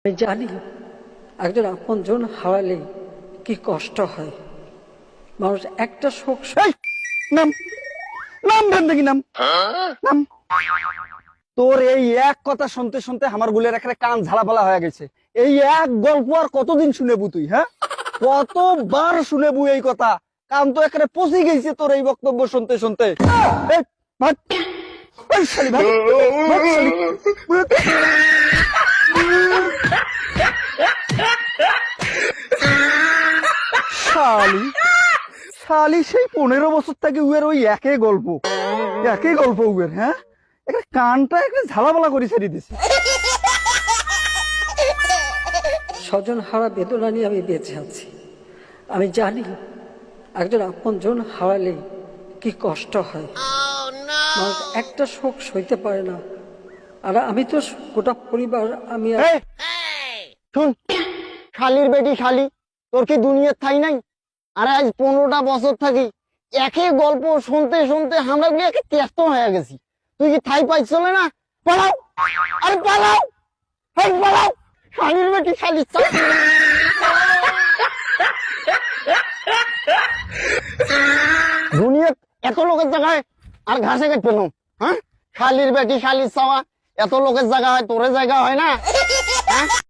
আমি জানি একজন আপনজন হারালে কি কষ্ট হয়। মানুষ একটা শোক এই, নাম নাম ভেন দেখি নাম নাম তোর এই এক কথা শুনতে শুনতে আমার গুলের এখানে কান ঝালাপালা হয়ে গেছে। এই এক গল্প আর কতদিন শুনেবু তুই? হ্যাঁ, কতবার শুনেবু এই কথা? কান তো এখানে পচে গেছে তোর এই বক্তব্য শুনতে শুনতে। এই, ভাগ। এই শালি, ভাগ। ভাগ শালি। শালি শালি সেই 15 বছর থেকে উয়ের ওই একই গল্প উয়ের। হ্যাঁ, একটা কানটা একটা ঝালাপালা করে ছেড়ে দিছে। স্বজন হারা বেদনা নিয়ে আমি বেঁচে আছি। আমি জানি একজন আপনজন হারালে কি কষ্ট হয়। মানুষ একটা শোক সইতে পারে না। আর আমি তো গোটা পরিবার আমি এই, শুন, শালির বেটি শালি, তোর কি দুনিয়ার ঠাই নাই? আরে আজ 15টা বছর থাকি একই গল্প শুনতে শুনতে আমরা গুলো একে ব্যস্ত হয়ে গেছি। তুই কি ঠাই পাইছিল না? পালাও, আরে পালাও, এই পালাও, শালির বেটি শালি। দুনিয়া এত লোকের জায়গায় আর ঘাসে কেটে পেলাম। হ্যাঁ, শালির বেটি শালির চাওয়া, এত লোকের জায়গা হয়, তোরে জায়গা হয় না? হ্যাঁ।